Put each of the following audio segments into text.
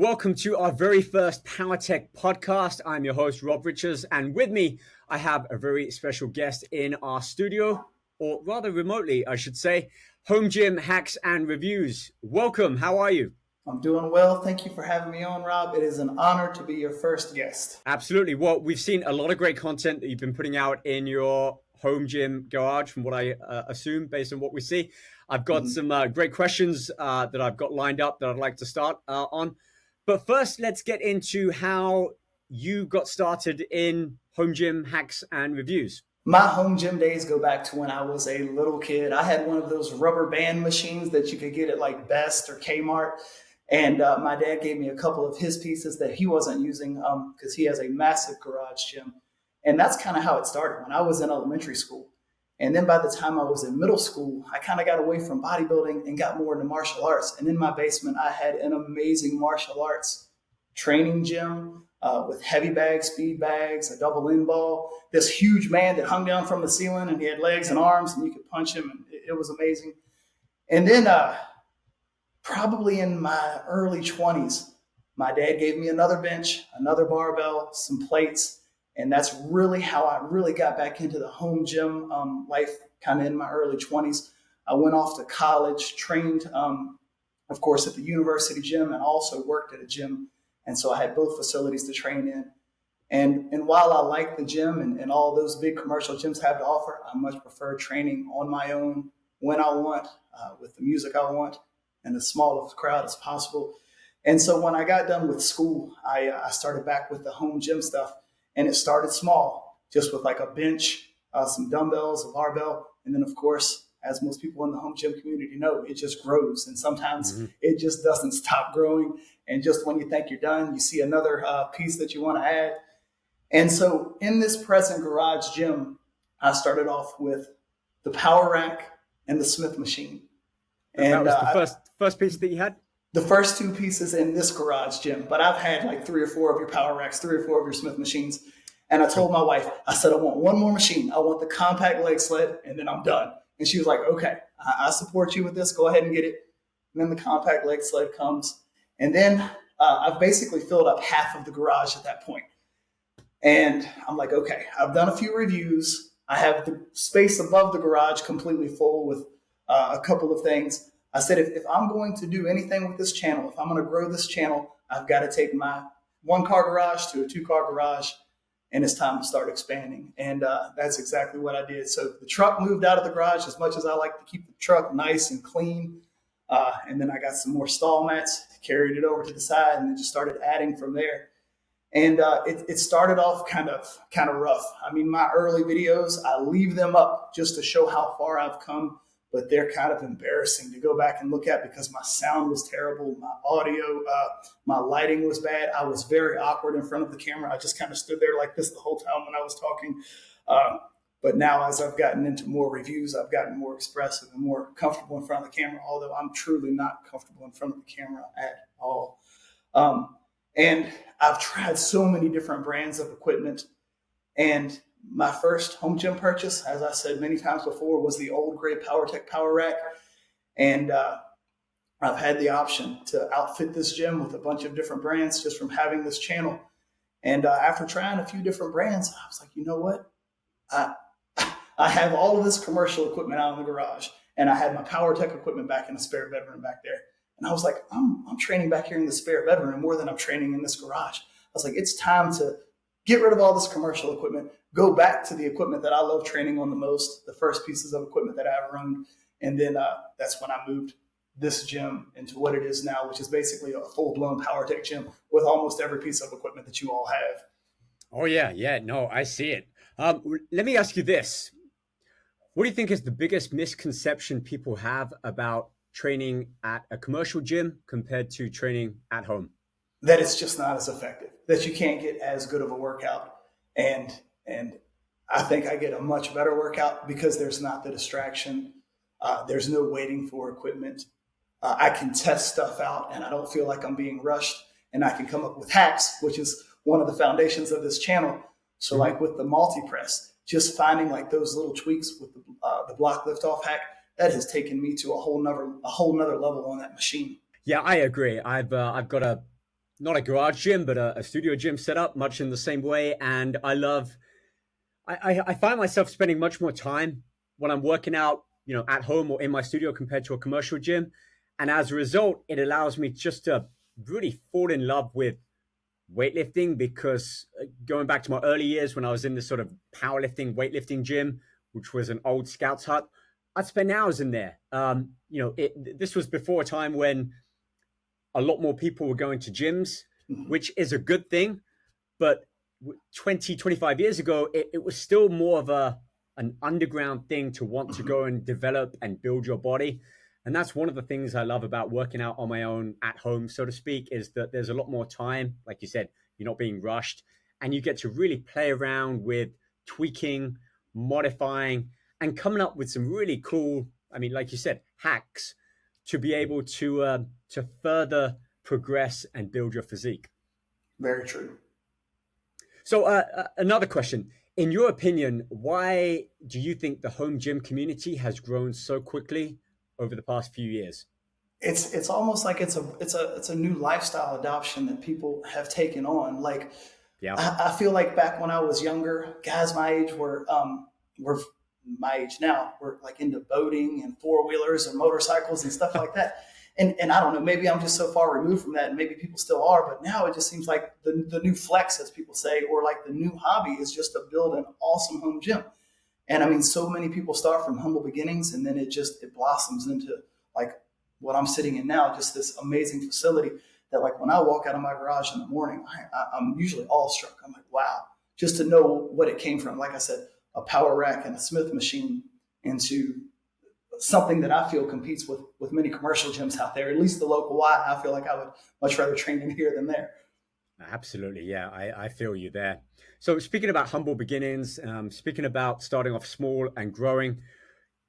welcome to our very first Powertec podcast. I'm your host, Rob Richards, and with me, I have a very special guest in our studio, or rather remotely, I should say, Home Gym Hacks and Reviews. Welcome. How are you? I'm doing well. Thank you for having me on, Rob. It is an honor to be your first guest. Absolutely. Well, we've seen a lot of great content that you've been putting out in your home gym garage, from what I assume, based on what we see. I've got some great questions that I've got lined up that I'd like to start on. But first, let's get into how you got started in Home Gym Hacks and Reviews. My home gym days go back to when I was a little kid. I had one of those rubber band machines that you could get at like Best or Kmart. And my dad gave me a couple of his pieces that he wasn't using because he has a massive garage gym. And that's kind of how it started when I was in elementary school. And then by the time I was in middle school, I kind of got away from bodybuilding and got more into martial arts. And in my basement, I had an amazing martial arts training gym with heavy bags, speed bags, a double in ball, this huge man that hung down from the ceiling and he had legs and arms and you could punch him. And it was amazing. And then probably in my early 20s, my dad gave me another bench, another barbell, some plates. And that's really how I really got back into the home gym life, kind of in my early 20s. I went off to college, trained, of course, at the university gym and also worked at a gym. And so I had both facilities to train in. And while I like the gym and all those big commercial gyms have to offer, I much prefer training on my own when I want, with the music I want, and as small of a crowd as possible. And so when I got done with school, I started back with the home gym stuff. And it started small, just with like a bench, some dumbbells, a barbell. And then, of course, as most people in the home gym community know, it just grows. And sometimes it just doesn't stop growing. And just when you think you're done, you see another piece that you want to add. And so in this present garage gym, I started off with the power rack and the Smith machine. And that was the first piece that you had? The first two pieces in this garage gym, but I've had like 3 or 4 of your power racks, 3 or 4 of your Smith machines. And I told my wife, I said, I want one more machine. I want the compact leg sled, and then I'm done. And she was like, okay, I support you with this. Go ahead and get it. And then the compact leg sled comes. And then I've basically filled up half of the garage at that point. And I'm like, okay, I've done a few reviews. I have the space above the garage completely full with a couple of things. I said, if I'm going to do anything with this channel, if I'm going to grow this channel, I've got to take my 1-car garage to a 2-car garage, and it's time to start expanding. And that's exactly what I did. So the truck moved out of the garage, as much as I like to keep the truck nice and clean. And then I got some more stall mats, carried it over to the side, and then just started adding from there. And it started off kind of rough. I mean, my early videos, I leave them up just to show how far I've come. But they're kind of embarrassing to go back and look at because my sound was terrible. My audio, my lighting was bad. I was very awkward in front of the camera. I just kind of stood there like this the whole time when I was talking. But now as I've gotten into more reviews, I've gotten more expressive and more comfortable in front of the camera, although I'm truly not comfortable in front of the camera at all. And I've tried so many different brands of equipment. And my first home gym purchase, as I said many times before, was the old gray Powertec power rack. And I've had the option to outfit this gym with a bunch of different brands just from having this channel. And after trying a few different brands, I was like, you know what? I have all of this commercial equipment out in the garage, and I had my Powertec equipment back in the spare bedroom back there. And I was like, I'm training back here in the spare bedroom more than I'm training in this garage. I was like, it's time to get rid of all this commercial equipment, go back to the equipment that I love training on the most, the first pieces of equipment that I ever owned. And then that's when I moved this gym into what it is now, which is basically a full-blown Powertec gym with almost every piece of equipment that you all have. Oh, yeah. No, I see it. Let me ask you this. What do you think is the biggest misconception people have about training at a commercial gym compared to training at home? That it's just not as effective, that you can't get as good of a workout. And I think I get a much better workout because there's not the distraction. There's no waiting for equipment. I can test stuff out and I don't feel like I'm being rushed, and I can come up with hacks, which is one of the foundations of this channel. So like with the multi-press, just finding like those little tweaks with the block lift off hack, that has taken me to a whole nother level on that machine. Yeah, I agree. I've got a not a garage gym, but a studio gym setup, much in the same way. And I find myself spending much more time when I'm working out, at home or in my studio compared to a commercial gym. And as a result, it allows me just to really fall in love with weightlifting because going back to my early years when I was in this sort of powerlifting, weightlifting gym, which was an old scouts hut, I'd spend hours in there. This was before a time when a lot more people were going to gyms, Mhm. which is a good thing. But 20, 25 years ago, it was still more of an underground thing to want to go and develop and build your body. And that's one of the things I love about working out on my own at home, so to speak, is that there's a lot more time. Like you said, you're not being rushed and you get to really play around with tweaking, modifying, and coming up with some really cool, I mean, like you said, hacks to be able to further progress and build your physique. Very true. So, another question. In your opinion, why do you think the home gym community has grown so quickly over the past few years? It's almost like it's a new lifestyle adoption that people have taken on. Like Yeah. I feel like back when I was younger, guys my age were my age now. We're like into boating and four wheelers and motorcycles and stuff like that. And I don't know, maybe I'm just so far removed from that, and maybe people still are. But now it just seems like the new flex, as people say, or like the new hobby is just to build an awesome home gym. And I mean, so many people start from humble beginnings, and then it blossoms into like what I'm sitting in now, just this amazing facility that like when I walk out of my garage in the morning, I'm usually awestruck. I'm like, wow, just to know what it came from. Like I said, a power rack and a Smith machine into something that I feel competes with many commercial gyms out there, at least the local Y. I feel like I would much rather train in here than there. Absolutely. Yeah, I feel you there. So, speaking about humble beginnings, speaking about starting off small and growing,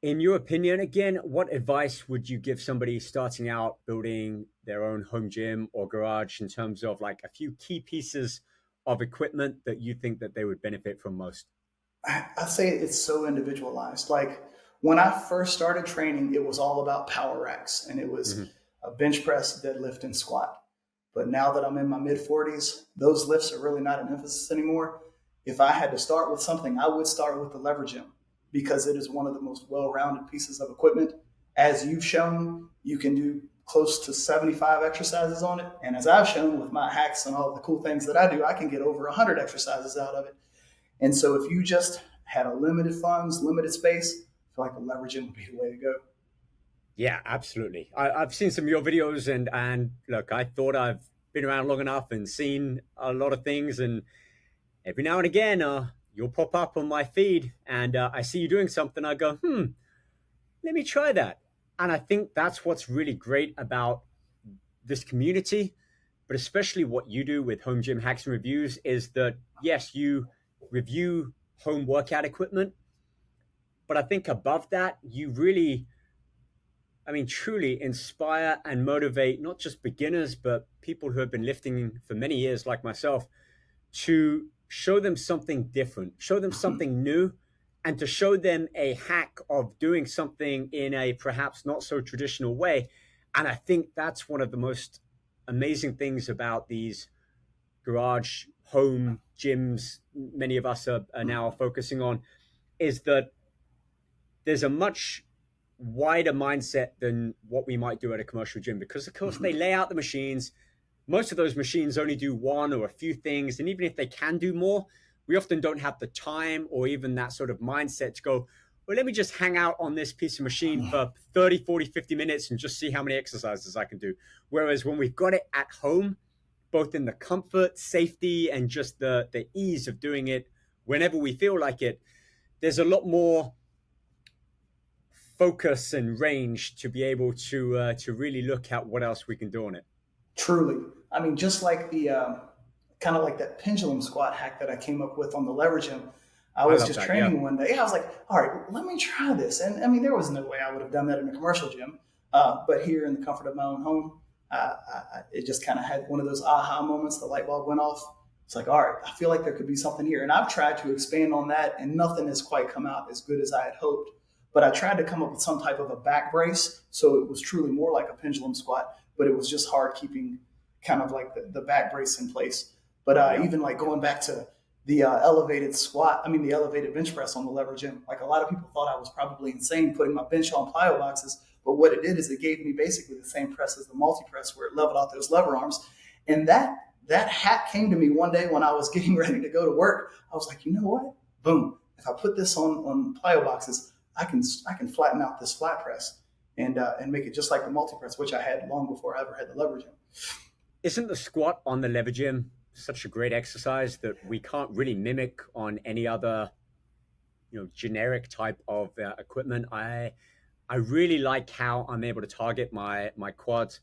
in your opinion, again, what advice would you give somebody starting out building their own home gym or garage in terms of like a few key pieces of equipment that you think that they would benefit from most? I say it's so individualized. Like when I first started training, it was all about power racks, and it was Hmm. a bench press, deadlift, and squat. But now that I'm in my mid 40s, those lifts are really not an emphasis anymore. If I had to start with something, I would start with the lever gym because it is one of the most well rounded pieces of equipment. As you've shown, you can do close to 75 exercises on it. And as I've shown with my hacks and all the cool things that I do, I can get over 100 exercises out of it. And so if you just had a limited funds, limited space, I feel like the lever gym would be the way to go. Yeah, absolutely. I've seen some of your videos, and look, I thought I've been around long enough and seen a lot of things, and every now and again, you'll pop up on my feed, and I see you doing something. I go, let me try that. And I think that's what's really great about this community, but especially what you do with Home Gym Hacks and Reviews is that, yes, you review home workout equipment, but I think above that, you really, I mean, truly inspire and motivate not just beginners, but people who have been lifting for many years, like myself, to show them something different, show them something new, and to show them a hack of doing something in a perhaps not so traditional way. And I think that's one of the most amazing things about these garage home gyms many of us are now focusing on is that there's a much wider mindset than what we might do at a commercial gym because of course they lay out the machines. Most of those machines only do one or a few things, and even if they can do more, we often don't have the time or even that sort of mindset to go, well, let me just hang out on this piece of machine for 30, 40, 50 minutes and just see how many exercises I can do. Whereas when we've got it at home, both in the comfort, safety, and just the ease of doing it whenever we feel like it, there's a lot more focus and range to be able to really look at what else we can do on it. Truly. I mean, just like the kind of like that pendulum squat hack that I came up with on the lever gym. I I was love just that. Yeah. training one day. I was like, all right, let me try this. And I mean, there was no way I would have done that in a commercial gym. But here in the comfort of my own home, it just kind of had one of those aha moments. The light bulb went off. It's like, all right, I feel like there could be something here. And I've tried to expand on that, and nothing has quite come out as good as I had hoped. But I tried to come up with some type of a back brace. So it was truly more like a pendulum squat, but it was just hard keeping kind of like the back brace in place. But even like going back to the elevated the elevated bench press on the lever gym, like a lot of people thought I was probably insane putting my bench on plyo boxes. But what it did is it gave me basically the same press as the multi-press where it leveled out those lever arms. And that hack came to me one day when I was getting ready to go to work. I was like, you know what? Boom. If I put this on plyo boxes, I can flatten out this flat press and make it just like the multi-press, which I had long before I ever had the lever gym. Isn't the squat on the lever gym such a great exercise that we can't really mimic on any other, generic type of equipment? I really like how I'm able to target my quads.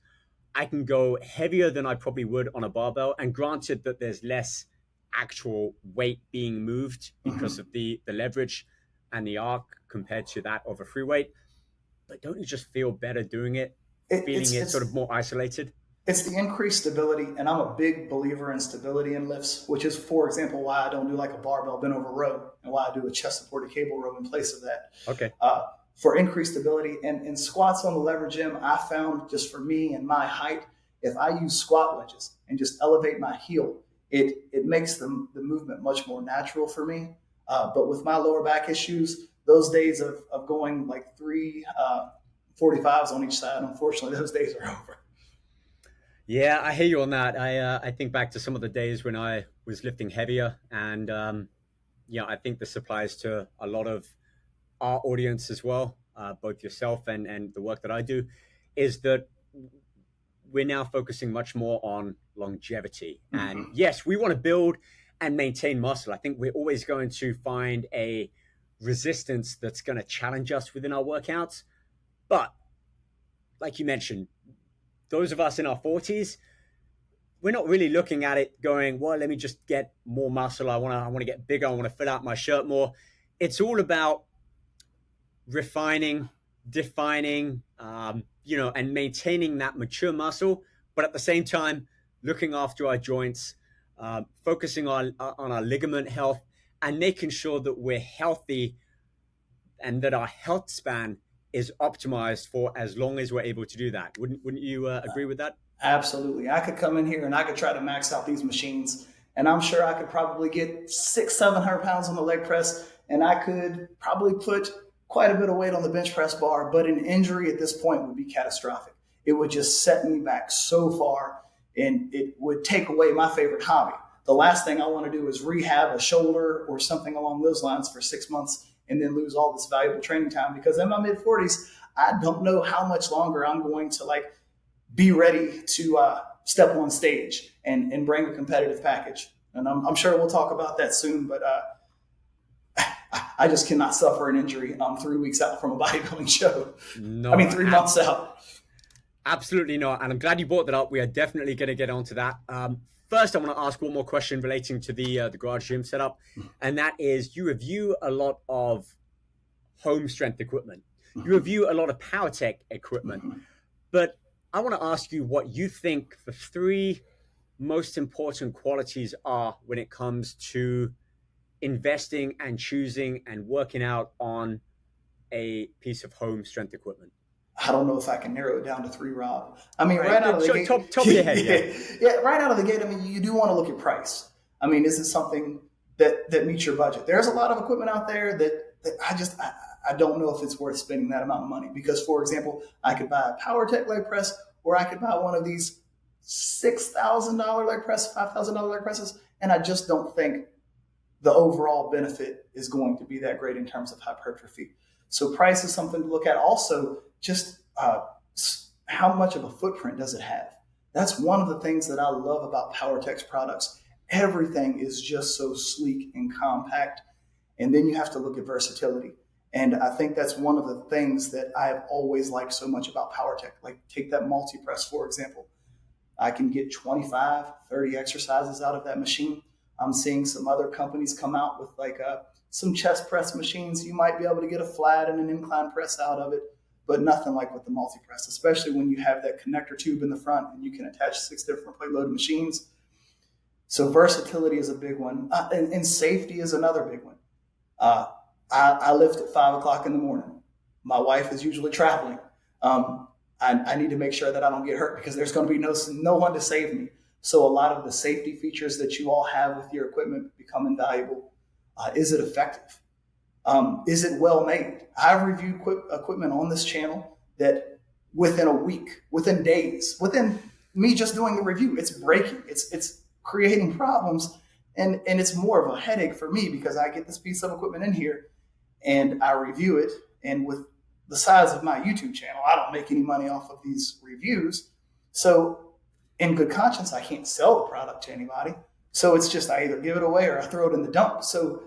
I can go heavier than I probably would on a barbell, and granted that there's less actual weight being moved because of the leverage and the arc compared to that of a free weight. But don't you just feel better doing it, feeling it sort of more isolated? It's the increased stability, and I'm a big believer in stability in lifts, which is, for example, why I don't do like a barbell bent over row and why I do a chest supported cable row in place of that. Okay. For increased stability and squats on the lever gym, I found just for me and my height, if I use squat wedges and just elevate my heel, it makes the movement much more natural for me. But with my lower back issues, those days of going like 345s on each side, unfortunately, those days are over. Yeah, I hear you on that. I think back to some of the days when I was lifting heavier, and I think this applies to a lot of our audience as well, both yourself and the work that I do, is that we're now focusing much more on longevity. And yes, we want to build and maintain muscle. I think we're always going to find a resistance that's going to challenge us within our workouts. But like you mentioned, those of us in our 40s, we're not really looking at it going, well, let me just get more muscle. I want to get bigger. I want to fill out my shirt more. It's all about refining, defining, and maintaining that mature muscle, but at the same time, looking after our joints, focusing on our ligament health, and making sure that we're healthy and that our health span is optimized for as long as we're able to do that. Wouldn't you agree with that? Absolutely. I could come in here and I could try to max out these machines, and I'm sure I could probably get 600-700 pounds on the leg press, and I could probably put quite a bit of weight on the bench press bar, but an injury at this point would be catastrophic. It would just set me back so far, and it would take away my favorite hobby. The last thing I want to do is rehab a shoulder or something along those lines for 6 months and then lose all this valuable training time, because in my mid 40s, I don't know how much longer I'm going to be ready to step on stage and bring a competitive package. And I'm sure we'll talk about that soon, but I just cannot suffer an injury 3 weeks out from a bodybuilding show. No, 3 months out. Absolutely not. And I'm glad you brought that up. We are definitely going to get onto that. First, I want to ask one more question relating to the garage gym setup. And that is, you review a lot of home strength equipment. You review a lot of Powertec equipment. But I want to ask you what you think the 3 most important qualities are when it comes to investing and choosing and working out on a piece of home strength equipment. I don't know if I can narrow it down to 3, Rob. Right out of the gate. Top of your head, yeah, right out of the gate, you do want to look at price. Is it something that meets your budget? There's a lot of equipment out there that I don't know if it's worth spending that amount of money, because, for example, I could buy a Powertec leg press, or I could buy one of these $6,000 leg press, $5,000 leg presses, and I just don't think the overall benefit is going to be that great in terms of hypertrophy. So price is something to look at. Also, just how much of a footprint does it have? That's one of the things that I love about Powertec's products. Everything is just so sleek and compact. And then you have to look at versatility. And I think that's one of the things that I've always liked so much about Powertec. Like, take that multi-press, for example. I can get 25, 30 exercises out of that machine. I'm seeing some other companies come out with some chest press machines. You might be able to get a flat and an incline press out of it, but nothing like with the multi-press, especially when you have that connector tube in the front and you can attach 6 different plate loaded machines. So versatility is a big one. And safety is another big one. I lift at 5 o'clock in the morning. My wife is usually traveling. I need to make sure that I don't get hurt because there's going to be no one to save me. So a lot of the safety features that you all have with your equipment become invaluable. Is it effective? Is it well made? I've reviewed equipment on this channel that within a week, within days, within me just doing the review, it's breaking, it's creating problems, and it's more of a headache for me because I get this piece of equipment in here and I review it, and with the size of my YouTube channel, I don't make any money off of these reviews. So in good conscience, I can't sell the product to anybody. So it's just I either give it away or I throw it in the dump. So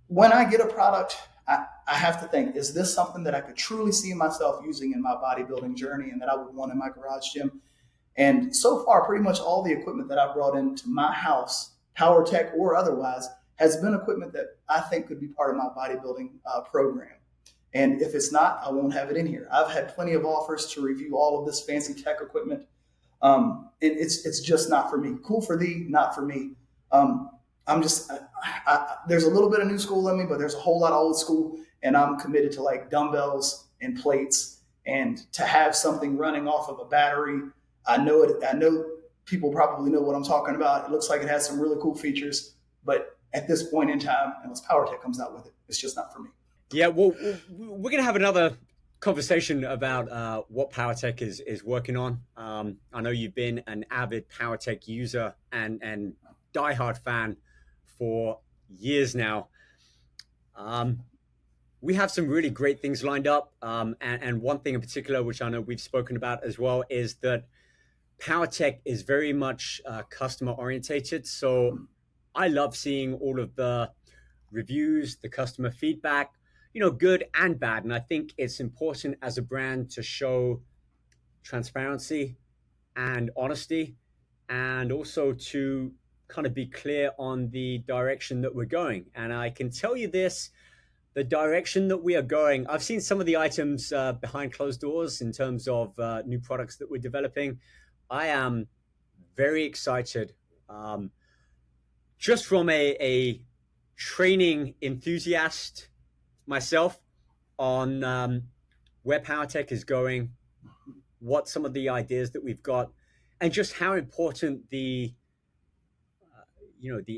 when I get a product, I have to think, is this something that I could truly see myself using in my bodybuilding journey and that I would want in my garage gym? And so far, pretty much all the equipment that I brought into my house, Powertec or otherwise, has been equipment that I think could be part of my bodybuilding program. And if it's not, I won't have it in here. I've had plenty of offers to review all of this fancy tech equipment. It's just not for me. Cool for thee, not for me. There's a little bit of new school in me, but there's a whole lot of old school, and I'm committed to like dumbbells and plates, and to have something running off of a battery. I know people probably know what I'm talking about. It looks like it has some really cool features, but at this point in time, unless Powertec comes out with it, it's just not for me. Yeah, well, we're going to have another conversation about what Powertec is working on. I know you've been an avid Powertec user and diehard fan for years now. We have some really great things lined up. And one thing in particular, which I know we've spoken about as well, is that Powertec is very much customer orientated. So I love seeing all of the reviews, the customer feedback, good and bad. And I think it's important as a brand to show transparency and honesty, and also to kind of be clear on the direction that we're going. And I can tell you this, the direction that we are going, I've seen some of the items behind closed doors in terms of new products that we're developing. I am very excited, just from a training enthusiast myself, on where Powertec is going, what some of the ideas that we've got, and just how important the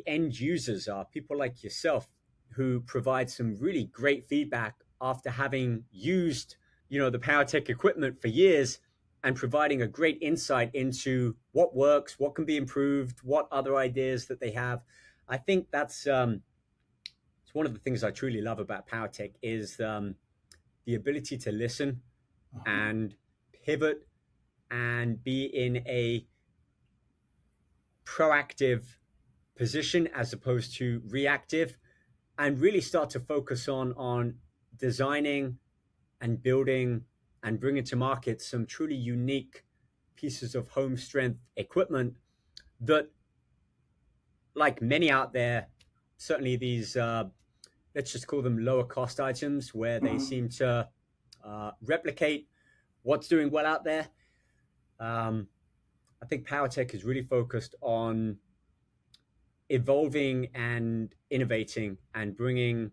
end users are, people like yourself who provide some really great feedback after having used the Powertec equipment for years, and providing a great insight into what works, what can be improved, what other ideas that they have. I think that's it's one of the things I truly love about Powertec is the ability to listen and pivot and be in a proactive position as opposed to reactive, and really start to focus on designing and building and bringing to market some truly unique pieces of home strength equipment that, like many out there, certainly these let's just call them lower cost items, where they seem to replicate what's doing well out there. I think Powertec is really focused on evolving and innovating and bringing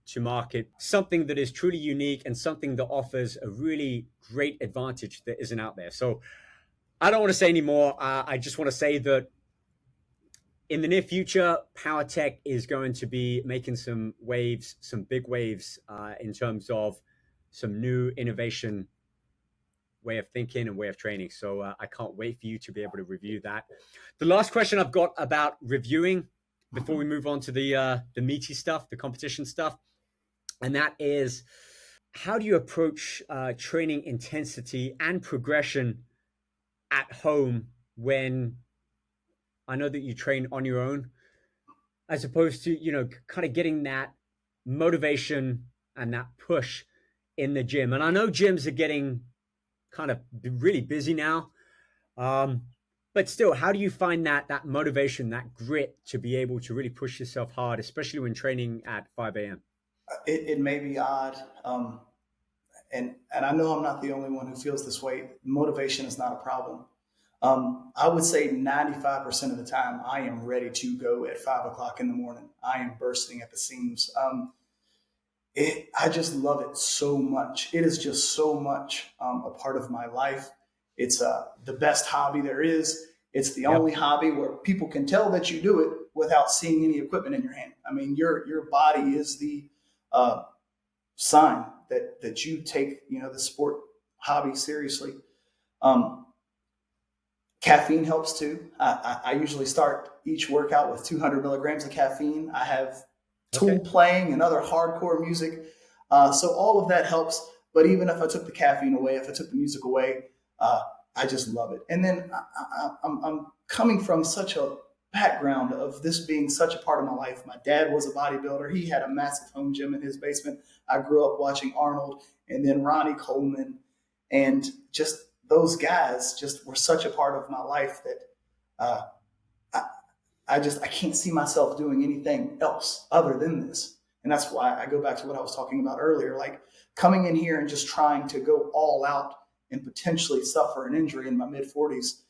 to market something that is truly unique and something that offers a really great advantage that isn't out there. So I don't want to say any more. I just want to say that in the near future, Powertec is going to be making some waves, some big waves, in terms of some new innovation way of thinking and way of training. So I can't wait for you to be able to review that. The last question I've got about reviewing before we move on to the meaty stuff, the competition stuff, and that is, how do you approach training intensity and progression at home when I know that you train on your own, as opposed to, kind of getting that motivation and that push in the gym? And I know gyms are getting kind of really busy now. But still, how do you find that motivation, that grit to be able to really push yourself hard, especially when training at 5 a.m.? It may be odd. And I know I'm not the only one who feels this way. Motivation is not a problem. I would say 95% of the time I am ready to go at 5 o'clock in the morning. I am bursting at the seams. I just love it so much. It is just so much a part of my life. It's the best hobby there is. It's the Yep. only hobby where people can tell that you do it without seeing any equipment in your hand. I mean, your body is the uh, sign that you take the sport hobby seriously. Um, Caffeine helps too. I usually start each workout with 200 milligrams of caffeine. I have Tool Okay. playing and other hardcore music. So all of that helps. But even if I took the caffeine away, if I took the music away, uh, I just love it. And then I'm coming from such a background of this being such a part of my life. My dad was a bodybuilder. He had a massive home gym in his basement. I grew up watching Arnold and then Ronnie Coleman, and just those guys just were such a part of my life that uh, I, I can't see myself doing anything else other than this. And that's why I go back to what I was talking about earlier, like coming in here and just trying to go all out and potentially suffer an injury in my mid 40s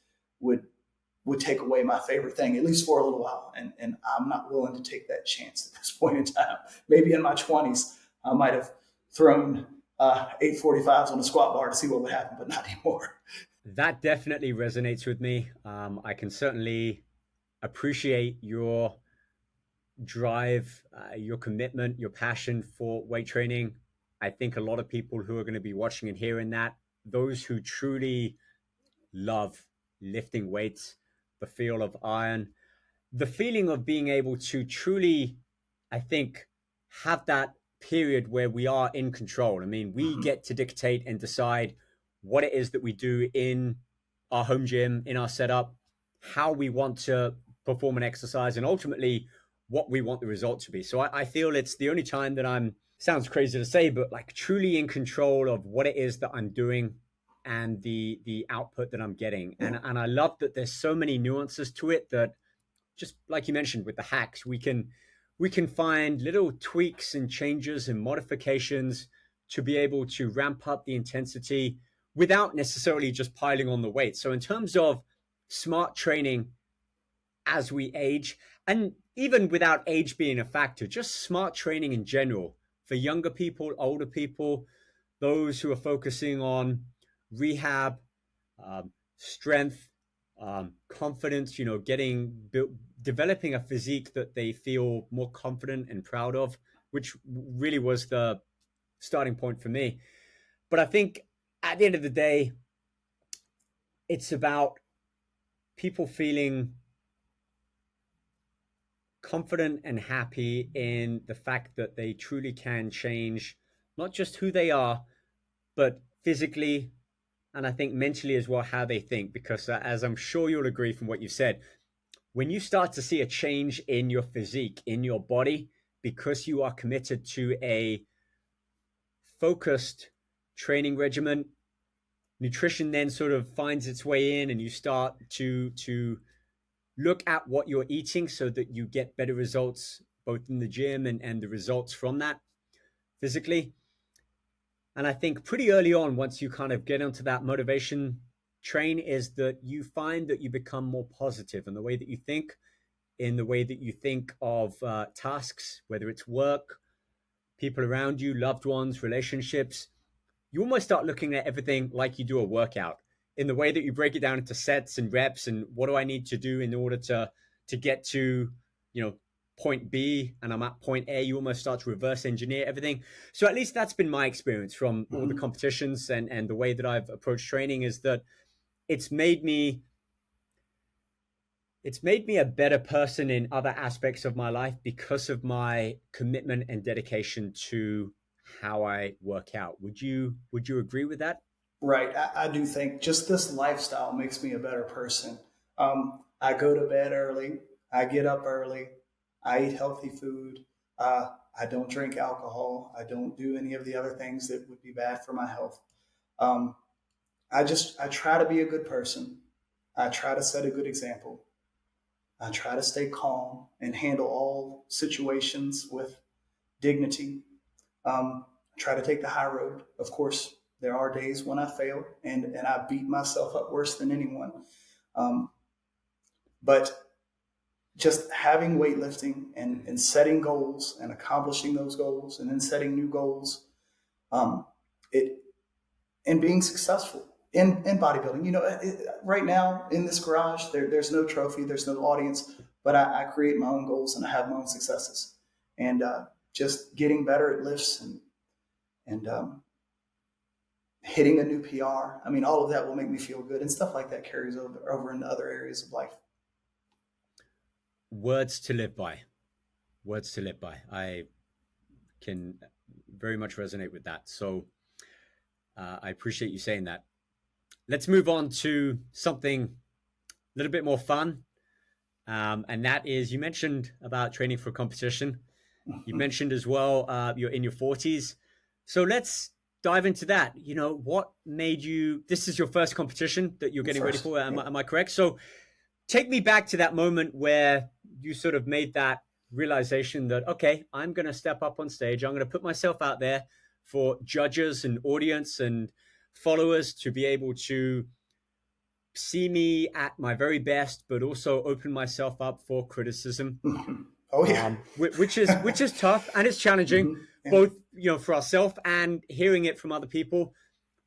would take away my favorite thing, at least for a little while. And I'm not willing to take that chance at this point in time. Maybe in my 20s, I might have thrown 845s on a squat bar to see what would happen, but not anymore. That definitely resonates with me. I can certainly appreciate your drive, your commitment, your passion for weight training. I think a lot of people who are going to be watching and hearing that, those who truly love lifting weights, the feel of iron, the feeling of being able to truly, I think, have that period where we are in control. I mean, we Mm-hmm. get to dictate and decide what it is that we do in our home gym, in our setup, how we want to perform an exercise, and ultimately what we want the result to be. So I feel it's the only time that I'm, sounds crazy to say, but like truly in control of what it is that I'm doing and the output that I'm getting. Yeah. And I love that there's so many nuances to it that, just like you mentioned with the hacks, we can find little tweaks and changes and modifications to be able to ramp up the intensity without necessarily just piling on the weight. So in terms of smart training as we age, and even without age being a factor, just smart training in general for younger people, older people, those who are focusing on rehab, strength, confidence, getting built, developing a physique that they feel more confident and proud of, which really was the starting point for me. But I think at the end of the day, it's about people feeling confident and happy in the fact that they truly can change not just who they are, but physically, and I think mentally as well, how they think. Because as I'm sure you'll agree from what you've said, when you start to see a change in your physique, in your body, because you are committed to a focused training regimen, nutrition then sort of finds its way in, and you start to look at what you're eating so that you get better results both in the gym and the results from that physically. And I think pretty early on, once you kind of get onto that motivation train, is that you find that you become more positive in the way that you think, in the way that you think of tasks, whether it's work, people around you, loved ones, relationships. You almost start looking at everything like you do a workout, in the way that you break it down into sets and reps, and what do I need to do in order to get to, you know, point B and I'm at point A. You almost start to reverse engineer everything. So at least that's been my experience from all the Mm-hmm. competitions and the way that I've approached training, is that it's made me it's made me a better person in other aspects of my life because of my commitment and dedication to how I work out. Would you agree with that? Right. I do think just this lifestyle makes me a better person. I go to bed early. I get up early. I eat healthy food. I don't drink alcohol. I don't do any of the other things that would be bad for my health. Um, I try to be a good person. I try to set a good example. I try to stay calm and handle all situations with dignity. I try to take the high road. Of course, there are days when I fail and I beat myself up worse than anyone. Um, but just having weightlifting and setting goals and accomplishing those goals and then setting new goals, it and being successful in bodybuilding. Right now in this garage, there's no trophy, there's no audience, but I create my own goals and I have my own successes, and just getting better at lifts and hitting a new PR. I mean, all of that will make me feel good, and stuff like that carries over into other areas of life. Words to live by. Words to live by. I can very much resonate with that. So I appreciate you saying that. Let's move on to something a little bit more fun. And that is, you mentioned about training for competition. You mentioned as well, you're in your 40s. So let's dive into that. What made you, this is your first competition that you're getting ready for. Am I correct? So take me back to that moment where you sort of made that realization that, okay, I'm going to step up on stage. I'm going to put myself out there for judges and audience and followers to be able to see me at my very best, but also open myself up for criticism. Oh yeah, which is tough and it's challenging, both for ourselves and hearing it from other people.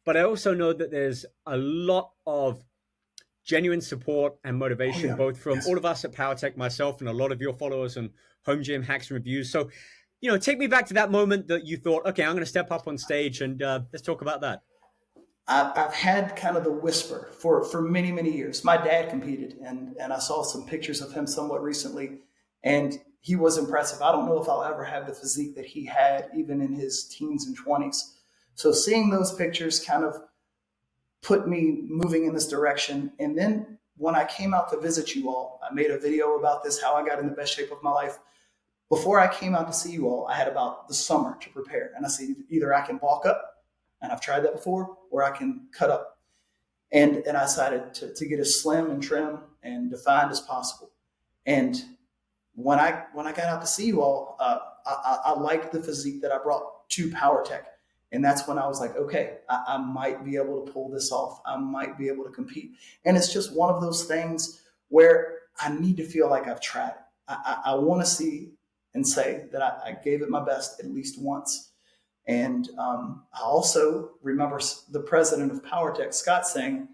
But I also know that there's a lot of genuine support and motivation, both from all of us at Powertec, myself, and a lot of your followers on Home Gym Hacks and Reviews. So, take me back to that moment that you thought, okay, I'm going to step up on stage, and let's talk about that. I've had kind of the whisper for many, many years. My dad competed, and I saw some pictures of him somewhat recently, and he was impressive. I don't know if I'll ever have the physique that he had, even in his teens and 20s. So seeing those pictures kind of put me moving in this direction. And then when I came out to visit you all, I made a video about this, how I got in the best shape of my life. Before I came out to see you all, I had about the summer to prepare. And I said, either I can bulk up, and I've tried that before, or I can cut up. And I decided to get as slim and trim and defined as possible. And when I got out to see you all, I liked the physique that I brought to Powertec. And that's when I was like, okay, I might be able to pull this off. I might be able to compete. And it's just one of those things where I need to feel like I've tried it. I want to see and say that I gave it my best at least once. And I also remember the president of Powertec, Scott, saying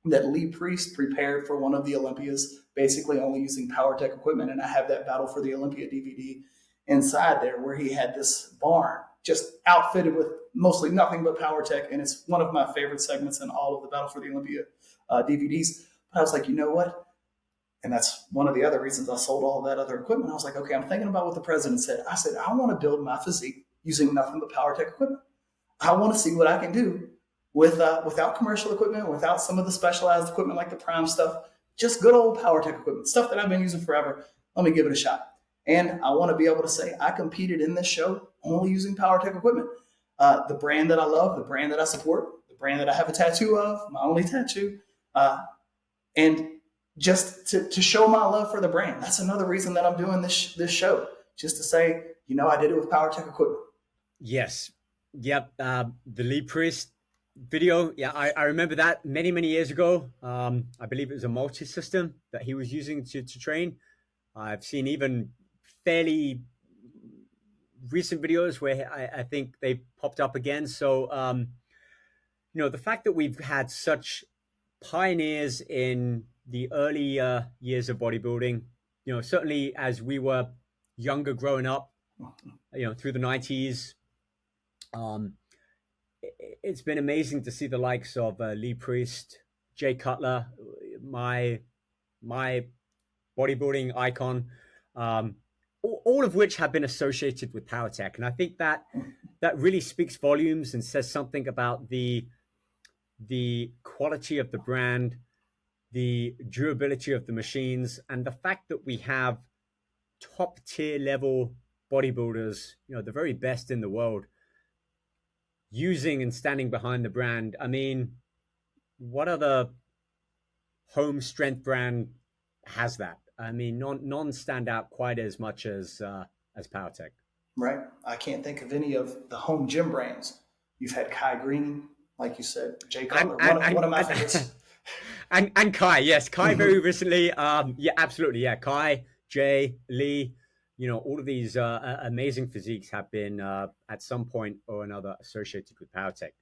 that Lee Priest prepared for one of the Olympias, basically only using Powertec equipment. And I have that Battle for the Olympia DVD inside there, where he had this barn just outfitted with mostly nothing but Powertec. And it's one of my favorite segments in all of the Battle for the Olympia DVDs. But I was like, you know what? And that's one of the other reasons I sold all that other equipment. I was like, okay, I'm thinking about what the president said. I said, I want to build my physique using nothing but Powertec equipment. I want to see what I can do without commercial equipment, without some of the specialized equipment like the Prime stuff, just good old Powertec equipment, stuff that I've been using forever. Let me give it a shot. And I want to be able to say I competed in this show only using Powertec equipment. The brand that I love, the brand that I support, the brand that I have a tattoo of, my only tattoo, and just to show my love for the brand. That's another reason that I'm doing this show, just to say, I did it with Powertec equipment. Yes. Yep. The Lee Priest video. Yeah, I remember that many years ago. I believe it was a multi-system that he was using to train. I've seen even fairly recent videos where I think they popped up again. So, the fact that we've had such pioneers in the early years of bodybuilding, certainly as we were younger growing up, through the 90s, it's been amazing to see the likes of Lee Priest, Jay Cutler, my bodybuilding icon, all of which have been associated with Powertec. And I think that really speaks volumes and says something about the quality of the brand, the durability of the machines, and the fact that we have top tier level bodybuilders, the very best in the world, using and standing behind the brand. I mean, what other home strength brand has that? I mean, none stand out quite as much as Powertec. Right. I can't think of any of the home gym brands. You've had Kai Green, like you said, Jay Cutler, one of my favorites. And Kai, yes, Kai very recently. Yeah, absolutely. Yeah, Kai, Jay, Lee, all of these amazing physiques have been at some point or another associated with Powertec.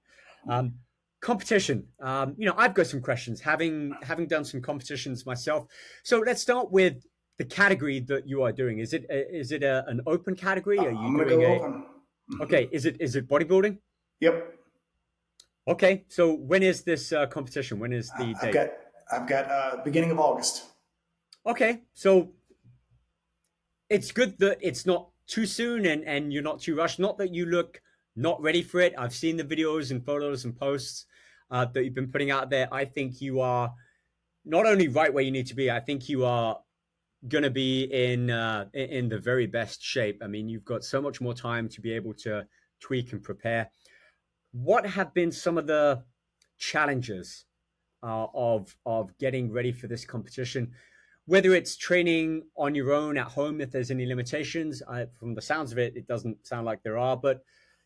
Competition. I've got some questions, having done some competitions myself. So let's start with the category that you are doing. Is it an open category? Are you I'm going to doing go a open. Okay, is it bodybuilding? Yep. Okay, so when is this competition? When is the date? I've got beginning of August. Okay, so it's good that it's not too soon and you're not too rushed. Not that you look not ready for it. I've seen the videos and photos and posts that you've been putting out there. I think you are not only right where you need to be. I think you are going to be in the very best shape. I mean, you've got so much more time to be able to tweak and prepare. What have been some of the challenges of getting ready for this competition? Whether it's training on your own at home, if there's any limitations, from the sounds of it, it doesn't sound like there are. But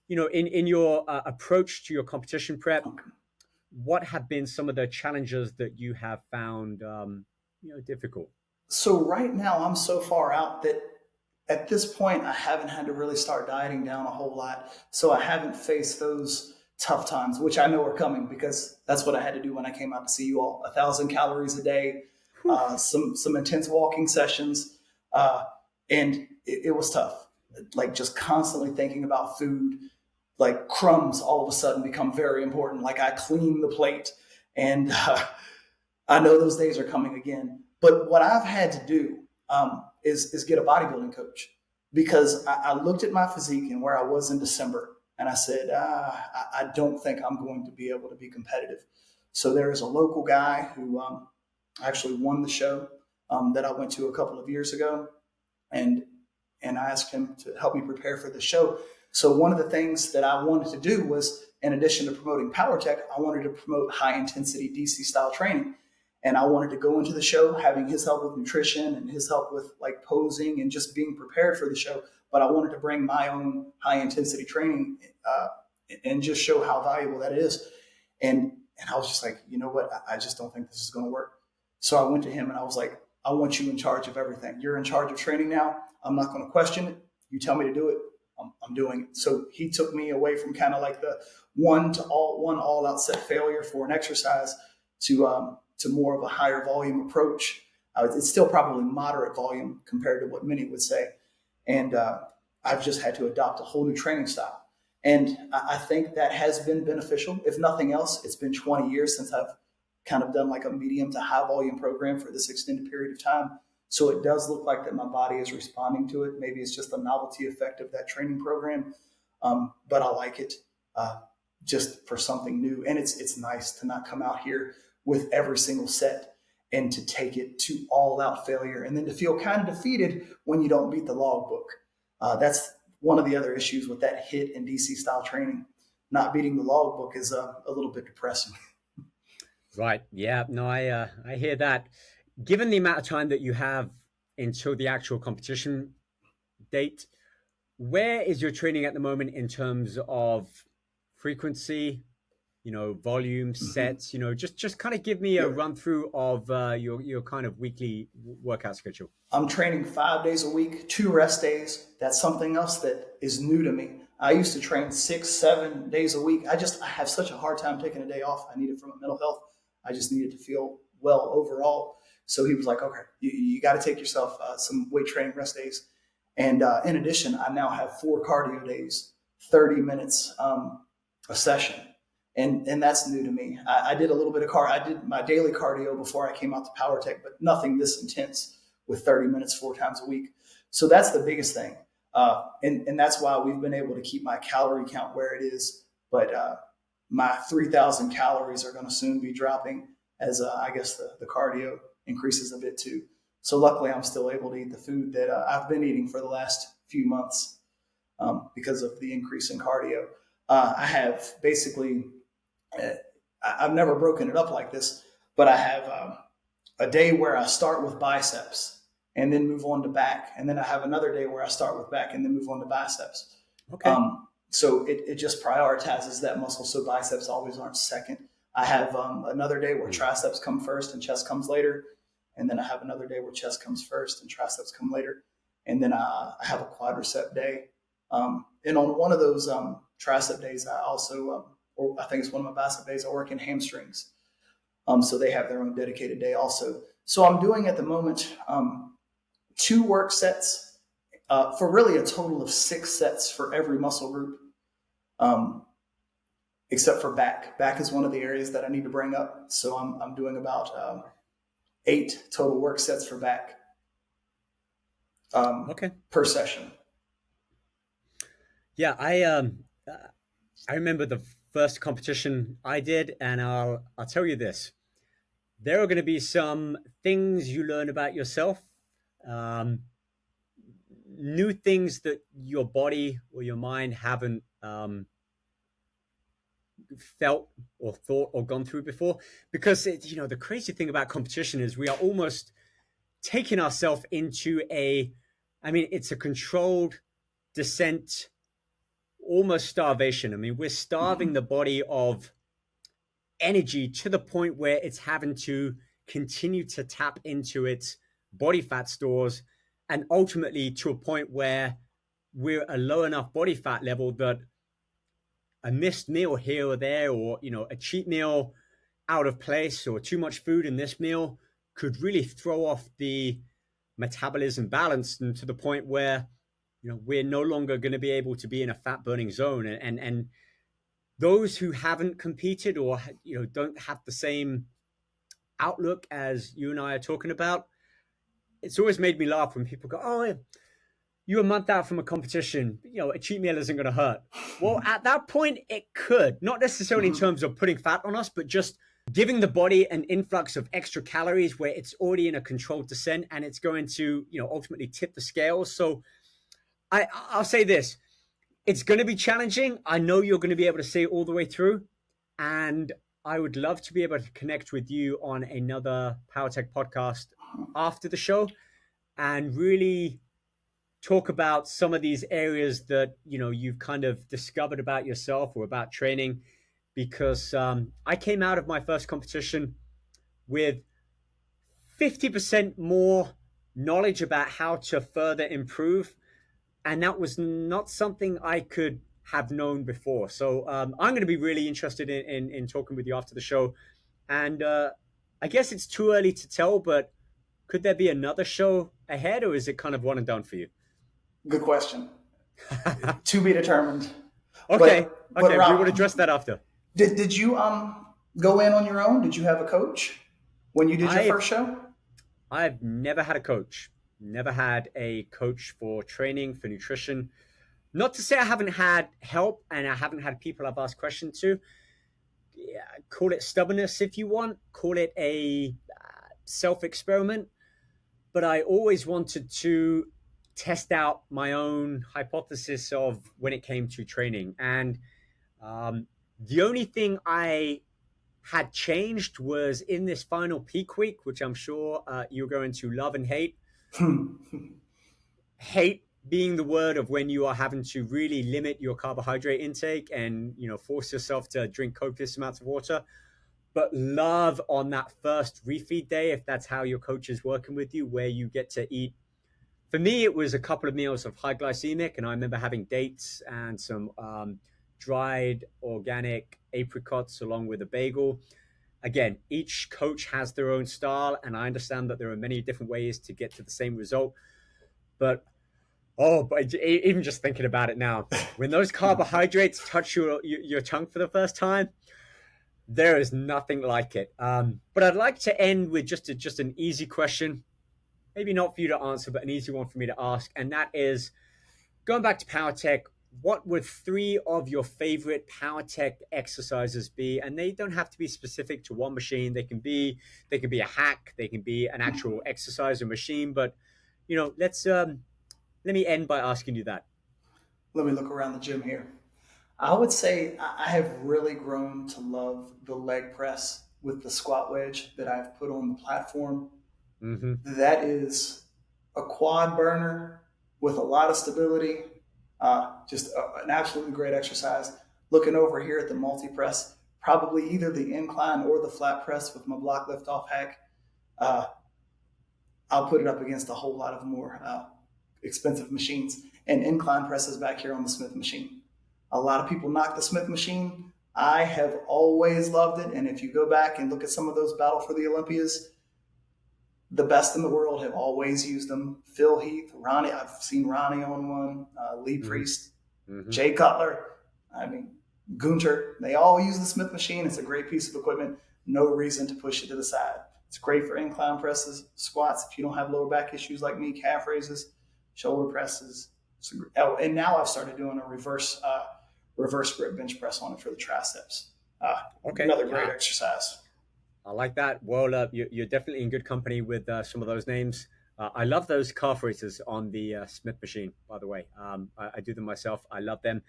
in your approach to your competition prep, what have been some of the challenges that you have found difficult? So right now I'm so far out that at this point I haven't had to really start dieting down a whole lot. So I haven't faced those tough times, which I know are coming because that's what I had to do when I came out to see you all. 1,000 calories a day, some intense walking sessions, and it was tough. Like just constantly thinking about food, like crumbs all of a sudden become very important. Like I clean the plate, and I know those days are coming again. But what I've had to do is get a bodybuilding coach because I looked at my physique and where I was in December, and I said, I don't think I'm going to be able to be competitive. So there is a local guy who actually won the show that I went to a couple of years ago, and I asked him to help me prepare for the show. So one of the things that I wanted to do was, in addition to promoting Powertec, I wanted to promote high intensity DC style training. And I wanted to go into the show having his help with nutrition and his help with like posing and just being prepared for the show. But I wanted to bring my own high intensity training and just show how valuable that is. And I was just like, you know what? I just don't think this is going to work. So I went to him and I was like, I want you in charge of everything. You're in charge of training now. I'm not going to question it. You tell me to do it. I'm doing it. So he took me away from kind of like the one all out set failure for an exercise to more of a higher volume approach. It's still probably moderate volume compared to what many would say. And I've just had to adopt a whole new training style. And I think that has been beneficial. If nothing else, it's been 20 years since I've kind of done like a medium to high volume program for this extended period of time. So it does look like that my body is responding to it. Maybe it's just the novelty effect of that training program. But I like it just for something new. And it's nice to not come out here with every single set and to take it to all out failure and then to feel kind of defeated when you don't beat the logbook. That's one of the other issues with that HIIT and DC style training. Not beating the logbook is a little bit depressing. Right. Yeah. No, I hear that. Given the amount of time that you have until the actual competition date, where is your training at the moment in terms of frequency, volume, sets, just kind of give me a run through of your kind of weekly workout schedule. I'm training 5 days a week, 2 rest days. That's something else that is new to me. I used to train 6-7 days a week. I have such a hard time taking a day off. I need it for my mental health. I just needed to feel well overall. So he was like, okay, you got to take yourself some weight training rest days. And in addition, I now have 4 cardio days, 30 minutes a session. And that's new to me. I did a little bit of I did my daily cardio before I came out to Powertec, but nothing this intense with 30 minutes 4 times a week. So that's the biggest thing. And that's why we've been able to keep my calorie count where it is. But my 3,000 calories are going to soon be dropping as I guess the cardio increases a bit too. So luckily I'm still able to eat the food that I've been eating for the last few months because of the increase in cardio. I have basically, I've never broken it up like this, but I have a day where I start with biceps and then move on to back. And then I have another day where I start with back and then move on to biceps. Okay. So it just prioritizes that muscle. So biceps always aren't second. I have another day where triceps come first and chest comes later. And then I have another day where chest comes first and triceps come later. And then I have a quadricep day. And on one of those tricep days, I also, or I think it's one of my bicep days, I work in hamstrings. So they have their own dedicated day also. So I'm doing at the moment 2 work sets for really a total of 6 sets for every muscle group, except for back. Back is one of the areas that I need to bring up. So I'm doing about 8 total work sets for back per session. Yeah, I remember the first competition I did, and I'll tell you this: there are going to be some things you learn about yourself, new things that your body or your mind haven't felt or thought or gone through before. Because the crazy thing about competition is we are almost taking ourselves into it's a controlled descent, almost starvation. I mean, we're starving the body of energy to the point where it's having to continue to tap into its body fat stores, and ultimately to a point where we're a low enough body fat level that a missed meal here or there, or a cheat meal out of place, or too much food in this meal could really throw off the metabolism balance, and to the point where we're no longer going to be able to be in a fat burning zone. And those who haven't competed, or don't have the same outlook as you and I are talking about, it's always made me laugh when people go, "Oh, you're a month out from a competition, a cheat meal isn't going to hurt." Well, at that point, it could, not necessarily in terms of putting fat on us, but just giving the body an influx of extra calories where it's already in a controlled descent, and it's going to, ultimately tip the scales. So I'll say this: it's going to be challenging. I know you're going to be able to see it all the way through, and I would love to be able to connect with you on another Powertec podcast after the show and really talk about some of these areas that you've kind of discovered about yourself or about training, because I came out of my first competition with 50% more knowledge about how to further improve, and that was not something I could have known before. So I'm going to be really interested in talking with you after the show, and I guess it's too early to tell, but could there be another show ahead, or is it kind of one and done for you? Good question. To be determined. Okay. But Rob, we would address that after. Did you go in on your own? Did you have a coach when you did your first show? I've never had a coach. Never had a coach for training, for nutrition. Not to say I haven't had help and I haven't had people I've asked questions to. Yeah, call it stubbornness if you want. Call it a self-experiment. But I always wanted to test out my own hypothesis of when it came to training. And the only thing I had changed was in this final peak week, which I'm sure you're going to love and hate. Hate being the word of when you are having to really limit your carbohydrate intake and force yourself to drink copious amounts of water. But love on that first refeed day, if that's how your coach is working with you, where you get to eat. For me, it was a couple of meals of high glycemic, and I remember having dates and some dried organic apricots along with a bagel. Again, each coach has their own style, and I understand that there are many different ways to get to the same result. But even just thinking about it now, when those carbohydrates touch your tongue for the first time, there is nothing like it. But I'd like to end with just an easy question. Maybe not for you to answer, but an easy one for me to ask. And that is, going back to Powertec, what would 3 of your favorite Powertec exercises be? And they don't have to be specific to one machine. They can be a hack. They can be an actual exercise or machine. But, let me end by asking you that. Let me look around the gym here. I would say I have really grown to love the leg press with the squat wedge that I've put on the platform. Mm-hmm. That is a quad burner with a lot of stability. An absolutely great exercise. Looking over here at the multi-press, probably either the incline or the flat press with my block lift off hack. I'll put it up against a whole lot of more expensive machines. And incline presses back here on the Smith machine. A lot of people knock the Smith machine. I have always loved it. And if you go back and look at some of those Battle for the Olympias, the best in the world have always used them. Phil Heath, Ronnie, I've seen Ronnie on one, Lee Priest, Jay Cutler, Gunter. They all use the Smith machine. It's a great piece of equipment. No reason to push it to the side. It's great for incline presses, squats. If you don't have lower back issues like me, calf raises, shoulder presses. And now I've started doing a reverse grip bench press on it for the triceps. Another great exercise. I like that. Well, you're definitely in good company with some of those names. I love those calf raises on the Smith machine, by the way. I do them myself. I love them.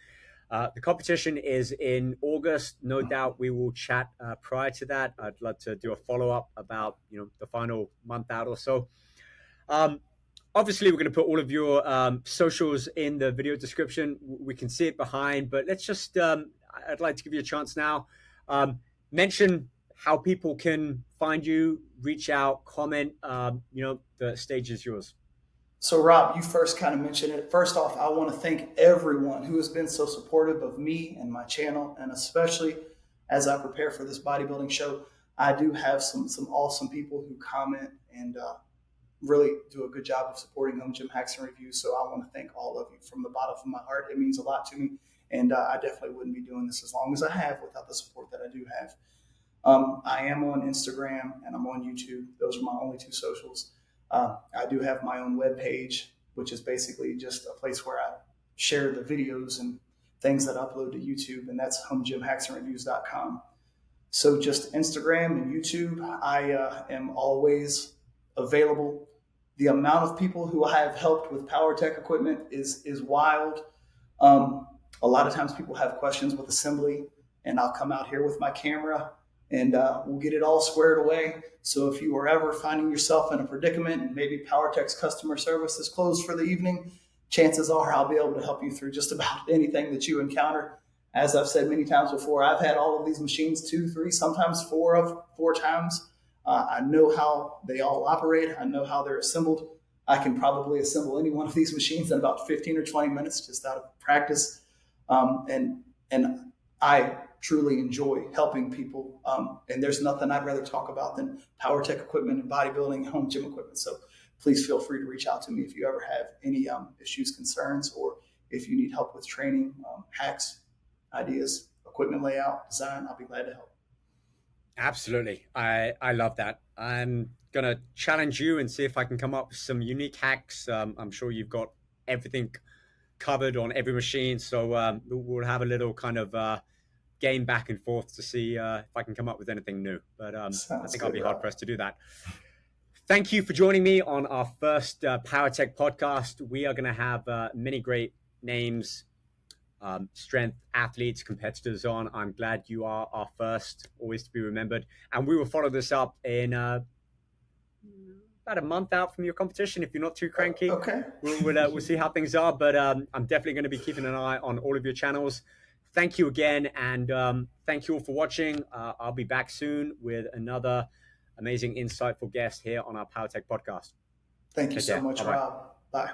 The competition is in August. No doubt we will chat prior to that. I'd love to do a follow-up about the final month out or so. Obviously, we're going to put all of your socials in the video description. We can see it behind, but let's just, I'd like to give you a chance now. Mention how people can find you, reach out, comment. The stage is yours. So, Rob, you first kind of mentioned it. First off, I want to thank everyone who has been so supportive of me and my channel, and especially as I prepare for this bodybuilding show. I do have some awesome people who comment and really do a good job of supporting Home Gym Hacks and Reviews. So I want to thank all of you from the bottom of my heart. It means a lot to me. And I definitely wouldn't be doing this as long as I have without the support that I do have. I am on Instagram and I'm on YouTube. Those are my only two socials. I do have my own webpage, which is basically just a place where I share the videos and things that I upload to YouTube. And that's HomeGymHacksAndReviews.com. So just Instagram and YouTube, I am always available. The amount of people who I have helped with Powertec equipment is wild. A lot of times people have questions with assembly, and I'll come out here with my camera and we'll get it all squared away. So if you are ever finding yourself in a predicament and maybe Powertec's customer service is closed for the evening, chances are I'll be able to help you through just about anything that you encounter. As I've said many times before, I've had all of these machines 2, 3, sometimes 4 times. I know how they all operate. I know how they're assembled. I can probably assemble any one of these machines in about 15 or 20 minutes just out of practice. And I truly enjoy helping people. And there's nothing I'd rather talk about than Powertec equipment and bodybuilding and home gym equipment. So please feel free to reach out to me if you ever have any issues, concerns, or if you need help with training, hacks, ideas, equipment layout, design. I'll be glad to help. Absolutely. I love that. I'm going to challenge you and see if I can come up with some unique hacks. I'm sure you've got everything covered on every machine. So we'll have a little kind of game back and forth to see if I can come up with anything new. But I think I'll be hard pressed to do that. Thank you for joining me on our first Powertec podcast. We are going to have many great names, strength athletes, competitors on. I'm glad you are our first, always to be remembered. And we will follow this up in about a month out from your competition if you're not too cranky. Okay. We'll see how things are, but I'm definitely going to be keeping an eye on all of your channels. Thank you again, and thank you all for watching. I'll be back soon with another amazing, insightful guest here on our Powertec podcast. Thank you so much, Rob. Bye.